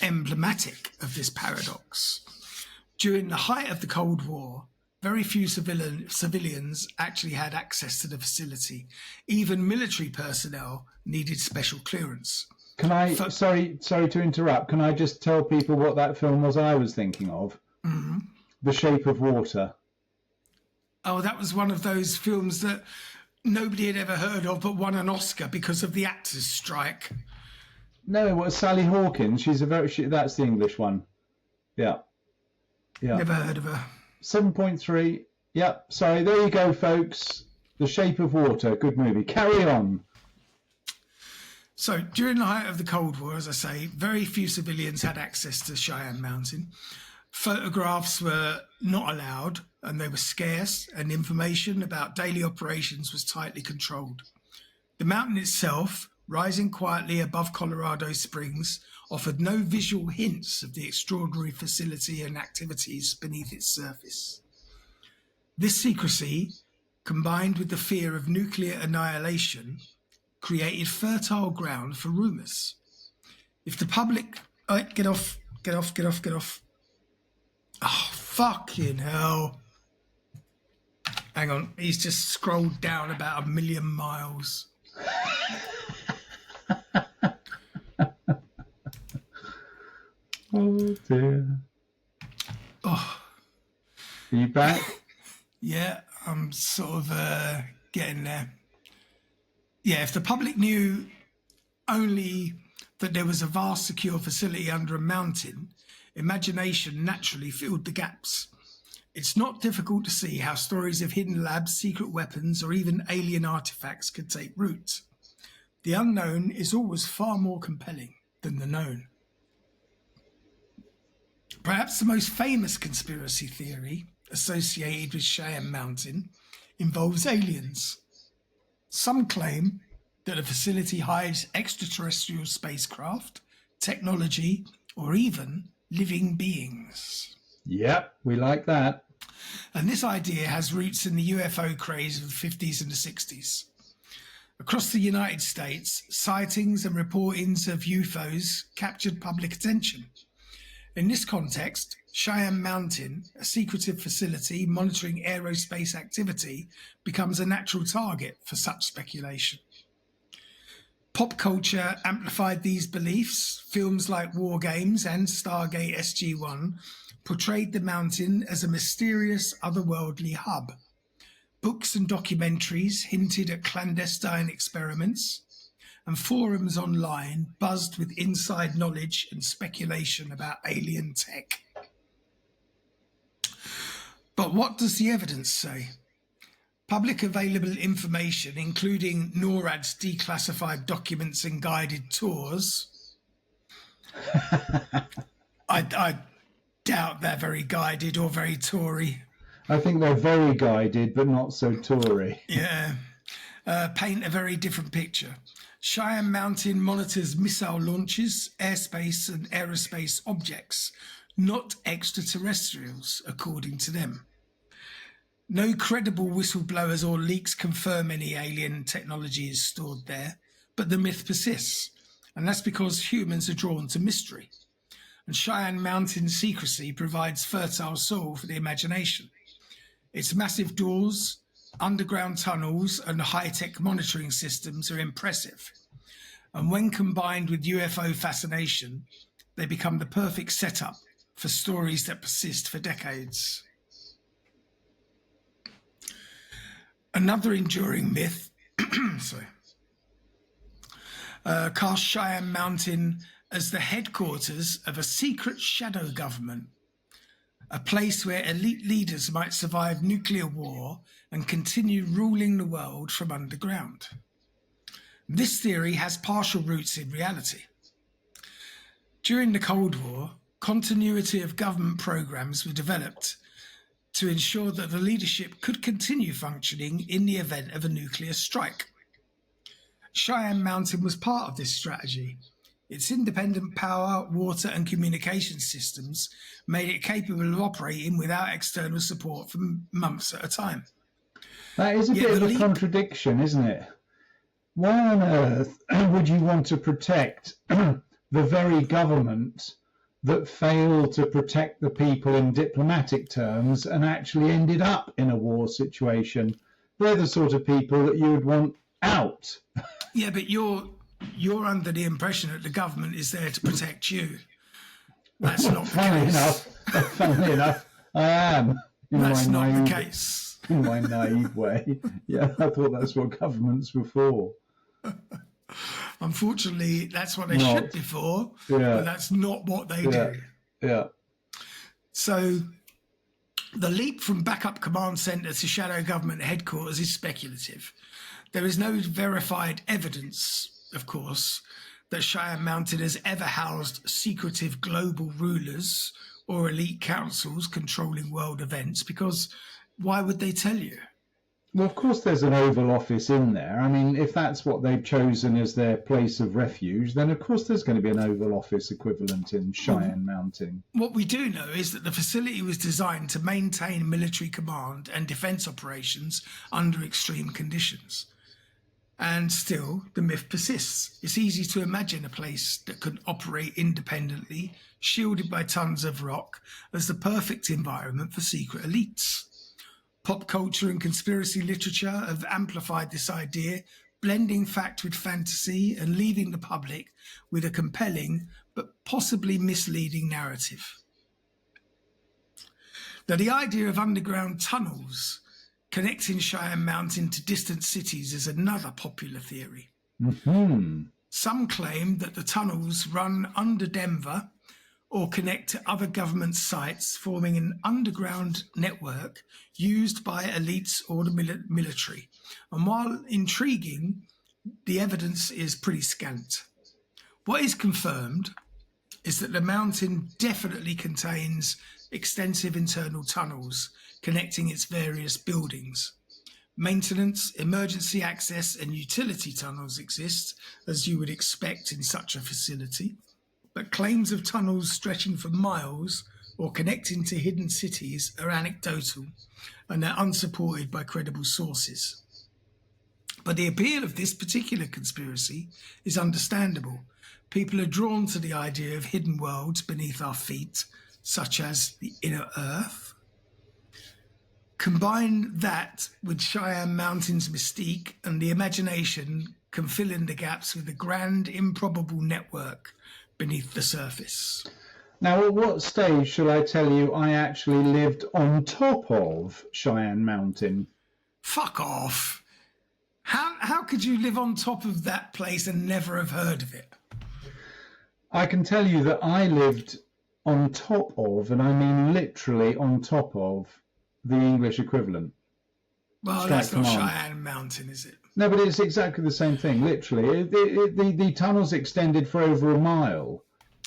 emblematic of this paradox. During the height of the Cold War, very few civilians actually had access to the facility. Even military personnel needed special clearance. Can I? Sorry to interrupt. Can I just tell people what that film was I was thinking of? Mm-hmm. The Shape of Water. Oh, that was one of those films that nobody had ever heard of, but won an Oscar because of the actors' strike. No, it was Sally Hawkins. That's the English one. Yeah. Never heard of her. 7.3. Yep. Sorry. There you go, folks. The Shape of Water. Good movie. Carry on. So during the height of the Cold War, as I say, very few civilians had access to Cheyenne Mountain. Photographs were not allowed and they were scarce, and information about daily operations was tightly controlled. The mountain itself, rising quietly above Colorado Springs, offered no visual hints of the extraordinary facility and activities beneath its surface. This secrecy, combined with the fear of nuclear annihilation, created fertile ground for rumours. If the public... Oh, get off. Oh, fucking hell. Hang on, he's just scrolled down about 1 million miles. Oh, dear. Oh. Are you back? Yeah, I'm sort of getting there. Yeah, if the public knew only that there was a vast secure facility under a mountain, imagination naturally filled the gaps. It's not difficult to see how stories of hidden labs, secret weapons, or even alien artifacts could take root. The unknown is always far more compelling than the known. Perhaps the most famous conspiracy theory associated with Cheyenne Mountain involves aliens. Some claim that the facility hides extraterrestrial spacecraft, technology, or even living beings. Yep, we like that. And this idea has roots in the UFO craze of the 50s and the 60s. Across the United States, sightings and reportings of UFOs captured public attention. In this context, Cheyenne Mountain, a secretive facility monitoring aerospace activity, becomes a natural target for such speculation. Pop culture amplified these beliefs. Films like War Games and Stargate SG-1 portrayed the mountain as a mysterious, otherworldly hub. Books and documentaries hinted at clandestine experiments, and forums online buzzed with inside knowledge and speculation about alien tech. But what does the evidence say? Public available information, including NORAD's declassified documents and guided tours. I doubt they're very guided or very Tory. I think they're very guided, but not so Tory. Yeah. Paint a very different picture. Cheyenne Mountain monitors missile launches, airspace and aerospace objects, not extraterrestrials, according to them. No credible whistleblowers or leaks confirm any alien technology is stored there, but the myth persists, and that's because humans are drawn to mystery. And Cheyenne Mountain secrecy provides fertile soil for the imagination. Its massive doors, underground tunnels, and high-tech monitoring systems are impressive. And when combined with UFO fascination, they become the perfect setup for stories that persist for decades. Another enduring myth casts Cheyenne Mountain as the headquarters of a secret shadow government, a place where elite leaders might survive nuclear war and continue ruling the world from underground. This theory has partial roots in reality. During the Cold War, continuity of government programs were developed to ensure that the leadership could continue functioning in the event of a nuclear strike. Cheyenne Mountain was part of this strategy. Its independent power, water and communication systems made it capable of operating without external support for months at a time. That is a bit of a contradiction, isn't it? Why on earth would you want to protect the very government that failed to protect the people in diplomatic terms and actually ended up in a war situation? They're the sort of people that you would want out. Yeah, but you're under the impression that the government is there to protect you. That's not the case. Funnily enough, I am. That's not the case. In my naive way. Yeah, I thought that's what governments were for. Unfortunately, that's what they should be for, but that's not what they do. Yeah. So the leap from backup command centre to shadow government headquarters is speculative. There is no verified evidence, of course, that Cheyenne Mountain has ever housed secretive global rulers or elite councils controlling world events, because why would they tell you? Well, of course there's an Oval Office in there. I mean, if that's what they've chosen as their place of refuge, then of course there's going to be an Oval Office equivalent in Cheyenne Mountain. What we do know is that the facility was designed to maintain military command and defence operations under extreme conditions. And still, the myth persists. It's easy to imagine a place that could operate independently, shielded by tons of rock, as the perfect environment for secret elites. Pop culture and conspiracy literature have amplified this idea, blending fact with fantasy and leaving the public with a compelling but possibly misleading narrative. Now, the idea of underground tunnels connecting Cheyenne Mountain to distant cities is another popular theory. Mm-hmm. Some claim that the tunnels run under Denver or connect to other government sites, forming an underground network used by elites or the military. And while intriguing, the evidence is pretty scant. What is confirmed is that the mountain definitely contains extensive internal tunnels connecting its various buildings. Maintenance, emergency access and utility tunnels exist, as you would expect in such a facility. But claims of tunnels stretching for miles or connecting to hidden cities are anecdotal, and they're unsupported by credible sources. But the appeal of this particular conspiracy is understandable. People are drawn to the idea of hidden worlds beneath our feet, such as the inner earth. Combine that with Cheyenne Mountain's mystique, and the imagination can fill in the gaps with a grand, improbable network beneath the surface. Now, at what stage shall I tell you I actually lived on top of Cheyenne Mountain? Fuck off. How could you live on top of that place and never have heard of it? I can tell you that I lived on top of, and I mean literally on top of, the English equivalent. Well, that's not Cheyenne Mountain, is it? No, but it's exactly the same thing, literally. The tunnels extended for over a mile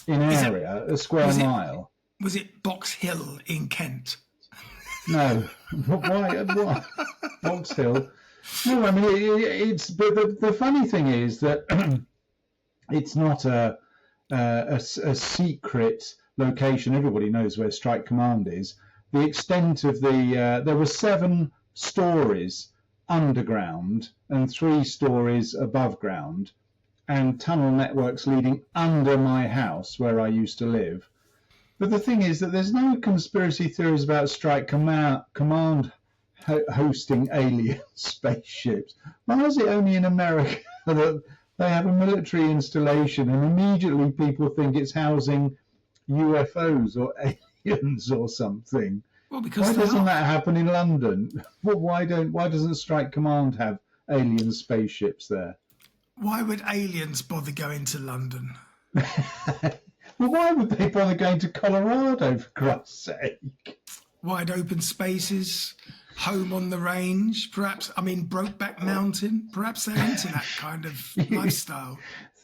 in area, a square mile. Was it Box Hill in Kent? No. Why? Box Hill? No, I mean, it's... But the funny thing is that it's not a secret location. Everybody knows where Strike Command is. The extent of the... there were 7 stories underground and 3 stories above ground, and tunnel networks leading under my house where I used to live. But the thing is that there's no conspiracy theories about Strike Command hosting alien spaceships. Why is it only in America that they have a military installation and immediately people think it's housing UFOs or aliens or something? Well, because why doesn't that happen in London? Well, why doesn't Strike Command have alien spaceships there? Why would aliens bother going to London? Well, why would they bother going to Colorado, for Christ's sake? Wide open spaces, home on the range, perhaps, Brokeback Mountain. Perhaps they're into that kind of lifestyle.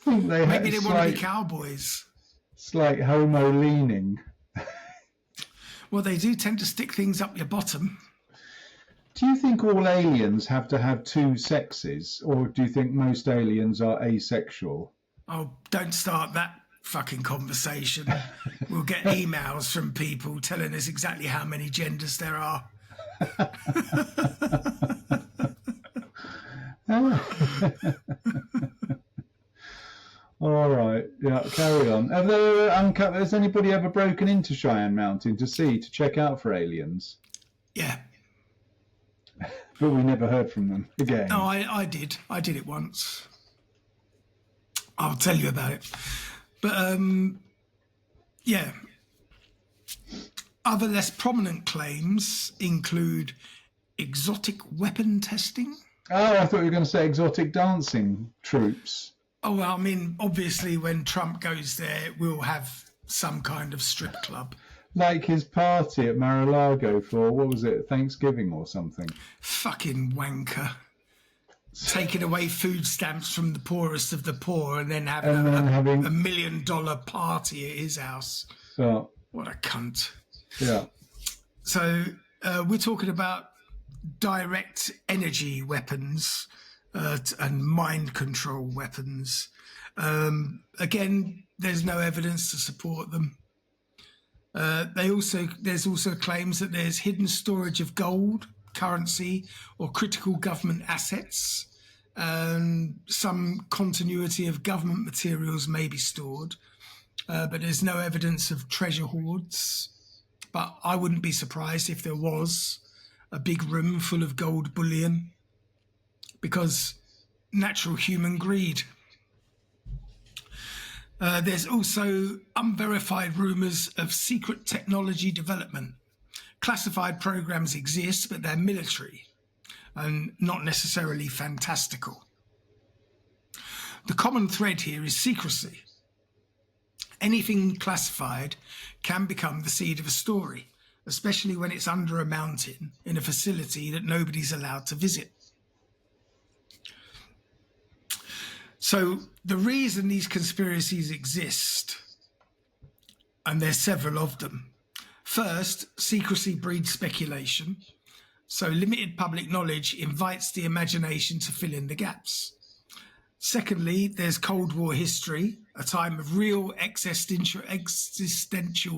I think Maybe they want to be cowboys. It's like homo leaning. Well, they do tend to stick things up your bottom. Do you think all aliens have to have two sexes, or do you think most aliens are asexual? Oh, don't start that fucking conversation. We'll get emails from people telling us exactly how many genders there are. All right, yeah, carry on. Has anybody ever broken into Cheyenne Mountain to check out for aliens? Yeah. But we never heard from them again. No, I did. I did it once. I'll tell you about it. But, yeah. Other less prominent claims include exotic weapon testing. Oh, I thought you were going to say exotic dancing troops. Oh, well, obviously when Trump goes there, we'll have some kind of strip club. Like his party at Mar-a-Lago for, what was it, Thanksgiving or something? Fucking wanker. Taking away food stamps from the poorest of the poor and then having a $1 million party at his house. So, what a cunt. Yeah. So we're talking about direct energy weapons and mind control weapons. Again, there's no evidence to support them. There's also claims that there's hidden storage of gold, currency, or critical government assets. Some continuity of government materials may be stored, but there's no evidence of treasure hoards. But I wouldn't be surprised if there was a big room full of gold bullion, because natural human greed. There's also unverified rumours of secret technology development. Classified programs exist, but they're military and not necessarily fantastical. The common thread here is secrecy. Anything classified can become the seed of a story, especially when it's under a mountain in a facility that nobody's allowed to visit. So the reason these conspiracies exist, and there's several of them. First, secrecy breeds speculation. So limited public knowledge invites the imagination to fill in the gaps. Secondly, there's Cold War history, a time of real existential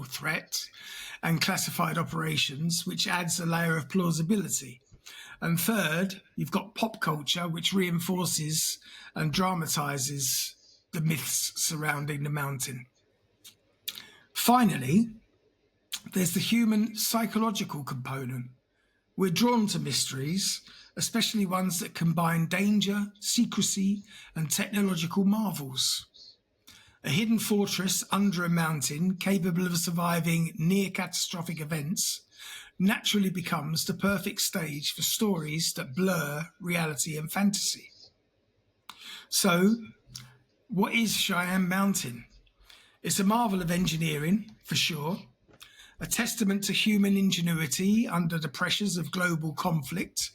threat and classified operations, which adds a layer of plausibility. And third, you've got pop culture, which reinforces and dramatizes the myths surrounding the mountain. Finally, there's the human psychological component. We're drawn to mysteries, especially ones that combine danger, secrecy, and technological marvels. A hidden fortress under a mountain capable of surviving near-catastrophic events naturally becomes the perfect stage for stories that blur reality and fantasy. So, what is Cheyenne Mountain? It's a marvel of engineering, for sure, a testament to human ingenuity under the pressures of global conflict.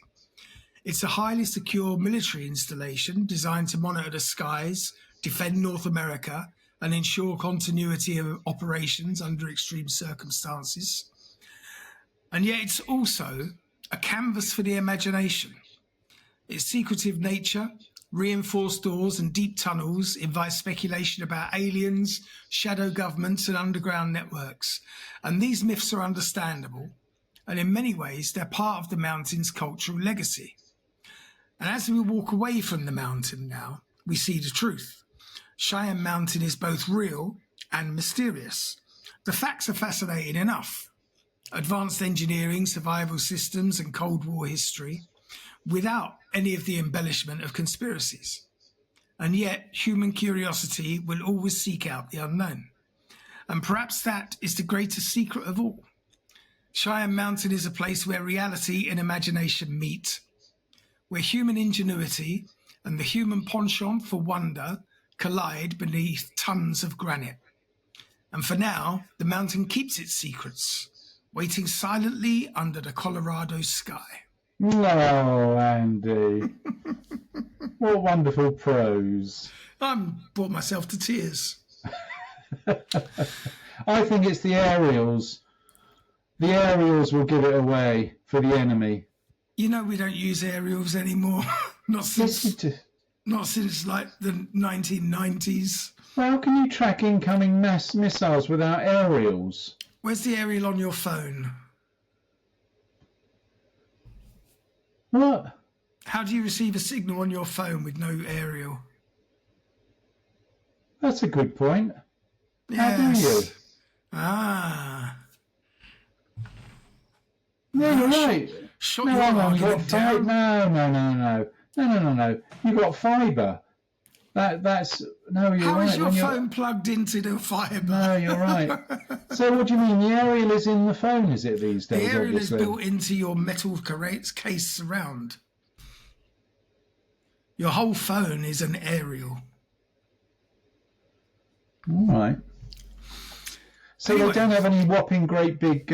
It's a highly secure military installation designed to monitor the skies, defend North America, and ensure continuity of operations under extreme circumstances. And yet it's also a canvas for the imagination. Its secretive nature, reinforced doors and deep tunnels invite speculation about aliens, shadow governments, and underground networks. And these myths are understandable, and in many ways they're part of the mountain's cultural legacy. And as we walk away from the mountain now, we see the truth. Cheyenne Mountain is both real and mysterious. The facts are fascinating enough. Advanced engineering, survival systems, and Cold War history, without any of the embellishment of conspiracies. And yet, human curiosity will always seek out the unknown. And perhaps that is the greatest secret of all. Cheyenne Mountain is a place where reality and imagination meet, where human ingenuity and the human penchant for wonder collide beneath tons of granite. And for now, the mountain keeps its secrets, waiting silently under the Colorado sky. No, Andy. What wonderful prose. Brought myself to tears. I think it's the aerials. The aerials will give it away for the enemy. You know we don't use aerials anymore. Not since like the 1990s. Well, how can you track incoming mass missiles without aerials? Where's the aerial on your phone? What? How do you receive a signal on your phone with no aerial? That's a good point. Yes. How do you? Ah. No, you're right. Shut No, your hang on, you got argument down. No. You got fibre. That's no, you're How right. is your phone plugged into the fibre? No, you're right. So what do you mean? The aerial is in the phone, is it these days? The aerial obviously? is built into your metal case surround. Your whole phone is an aerial. All right. So Anyway. they don't have any whopping great big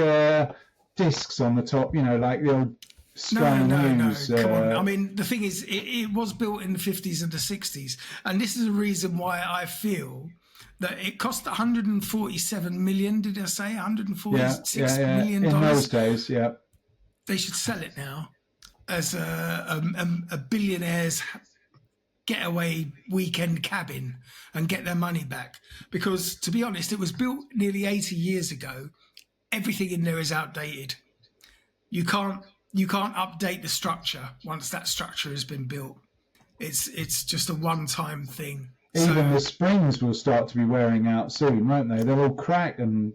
discs on the top, like the old Sky News. Come on. I mean, the thing is, it was built in the 50s and the 60s. And this is the reason why I feel that it cost 147 million, did I say? 146 million in dollars. those days, yeah. They should sell it now as a billionaire's getaway weekend cabin and get their money back. Because, to be honest, it was built nearly 80 years ago. Everything in there is outdated. You can't update the structure once that structure has been built. It's just a one-time thing. Even the springs will start to be wearing out soon, won't they? They'll all crack and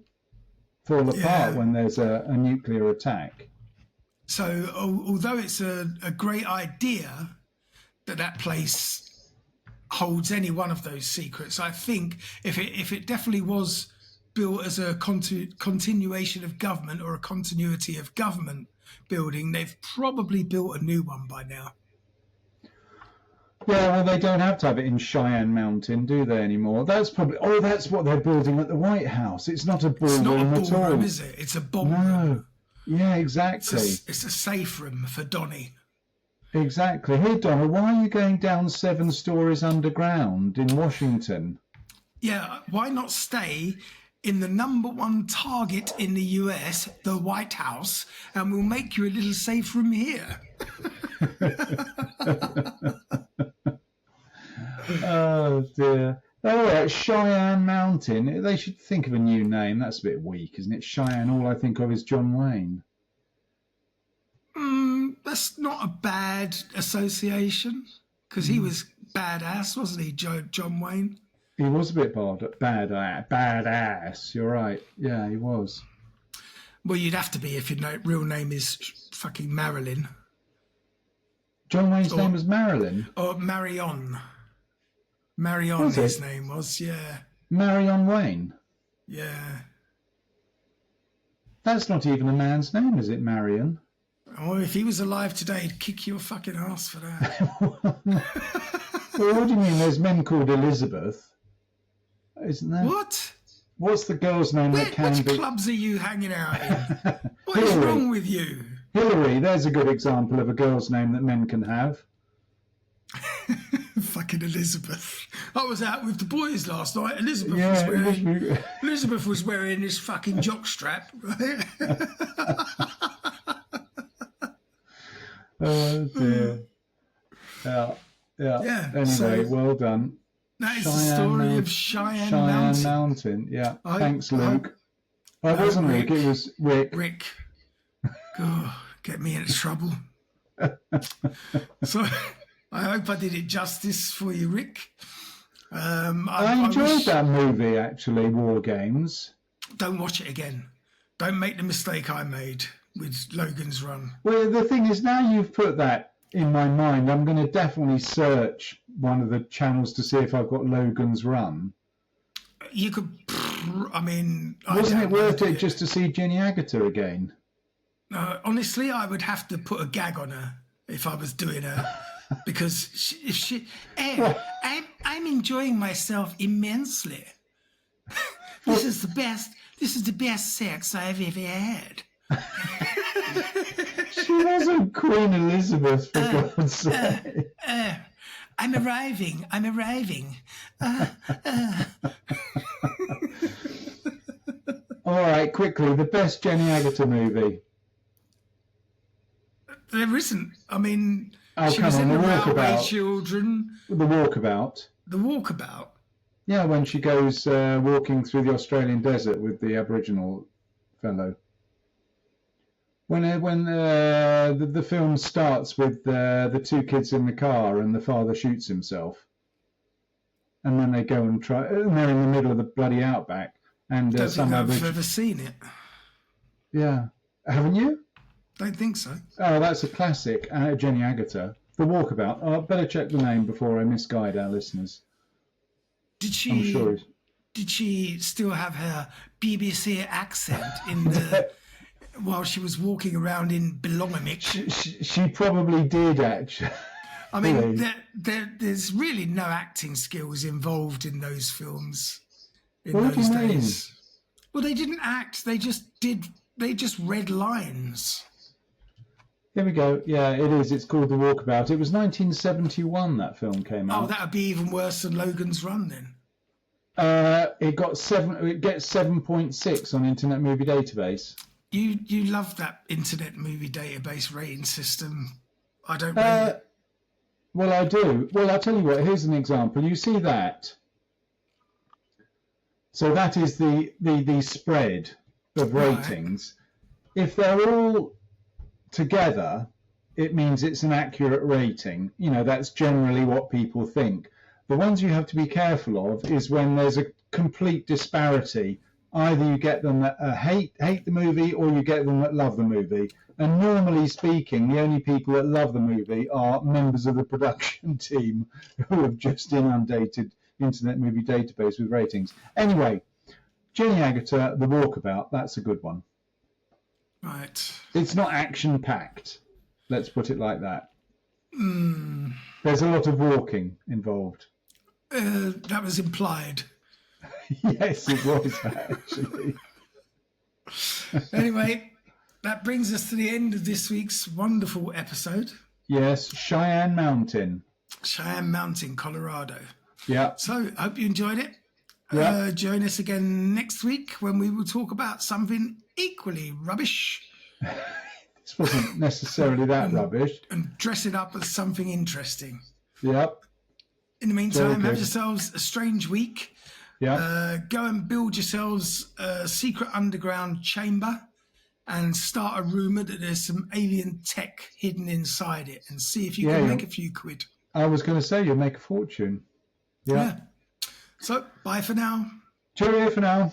fall apart when there's a nuclear attack. So although it's a great idea that place holds any one of those secrets, I think if it definitely was built as a continuation of government or a continuity of government building, they've probably built a new one by now. Yeah, well, they don't have to have it in Cheyenne Mountain, do they, anymore? That's probably... Oh, that's what they're building at the White House. It's not a ballroom It's not a at all. ballroom, is it? It's a ballroom. No. Yeah, exactly. It's a safe room for Donny. Exactly. Here, Donna, why are you going down 7 stories underground in Washington? Yeah, why not stay in the #1 target in the US, the White House, and we'll make you a little safe room here. Oh, dear. All right, Cheyenne Mountain. They should think of a new name. That's a bit weak, isn't it? Cheyenne, all I think of is John Wayne. That's not a bad association, because he was badass, wasn't he, John Wayne? He was a bit badass. You're right. Yeah, he was. Well, you'd have to be if your real name is fucking Marilyn. John Wayne's name was Marilyn? Or Marion. Marion, his name was, yeah. Marion Wayne? Yeah. That's not even a man's name, is it, Marion? Oh, if he was alive today, he'd kick your fucking ass for that. Well, what do you mean? There's men called Elizabeth, isn't there? What? What's the girl's name that can which be... clubs are you hanging out in? What is wrong with you? Hillary, there's a good example of a girl's name that men can have. Fucking Elizabeth. I was out with the boys last night. Elizabeth was wearing this fucking jockstrap, right? Oh dear. Yeah. Anyway, so well done. That is the story of Cheyenne Mountain. Yeah. Thanks, Luke. It wasn't Luke, it was Rick. Rick. God, get me into trouble. So I hope I did it justice for you, Rick. I enjoyed that movie, actually, War Games. Don't watch it again. Don't make the mistake I made with Logan's Run. Well, the thing is, now you've put that in my mind, I'm going to definitely search one of the channels to see if I've got Logan's Run. You could, I mean... Wasn't it worth it just to see Jenny Agutter again? Honestly, I would have to put a gag on her if I was doing her. Because if she... I I'm enjoying myself immensely. This is the best sex I've ever had. She wasn't Queen Elizabeth, for God's sake. I'm arriving. All right, quickly, the best Jenny Agutter movie. There isn't. I mean, she come was on, in The The Railway Walkabout. Children. The Walkabout. The Walkabout. Yeah, when she goes walking through the Australian desert with the Aboriginal fellow. When the film starts with the two kids in the car and the father shoots himself, and then they go and try, and they're in the middle of the bloody outback, and Don't think I've ever seen it. Yeah, haven't you? Don't think so. Oh, that's a classic. Jenny Agutter, The Walkabout. Oh, better check the name before I misguide our listeners. Did she? I'm sure. Did she still have her BBC accent in the while she was walking around in Belongamick? She probably did, actually. I mean, there's really no acting skills involved in those films in those days. Well, they didn't act. They just read lines. There we go. Yeah, it is. It's called The Walkabout. It was 1971 that film came out. Oh, that would be even worse than Logan's Run then. It gets 7.6 on Internet Movie Database. You love that Internet Movie Database rating system. I don't blame you. Well, I do. Well, I'll tell you what. Here's an example. You see that? So that is the spread of ratings. Right. If they're all together, it means it's an accurate rating. You know, that's generally what people think. The ones you have to be careful of is when there's a complete disparity. Either you get them that hate the movie, or you get them that love the movie. And normally speaking, the only people that love the movie are members of the production team who have just inundated Internet Movie Database with ratings. Anyway, Jenny Agutter, The Walkabout, that's a good one. Right. It's not action-packed, let's put it like that. Mm. There's a lot of walking involved. That was implied. Yes, it was, actually. Anyway, that brings us to the end of this week's wonderful episode. Yes, Cheyenne Mountain. Cheyenne Mountain, Colorado. Yeah. So, I hope you enjoyed it. Yeah. Join us again next week when we will talk about something equally rubbish. This wasn't necessarily that rubbish. And dress it up as something interesting. Yep. In the meantime, have yourselves a strange week. Yeah. Go and build yourselves a secret underground chamber and start a rumour that there's some alien tech hidden inside it, and see if you can make a few quid. I was going to say you'll make a fortune. Yeah. So, bye for now. Cheerio for now.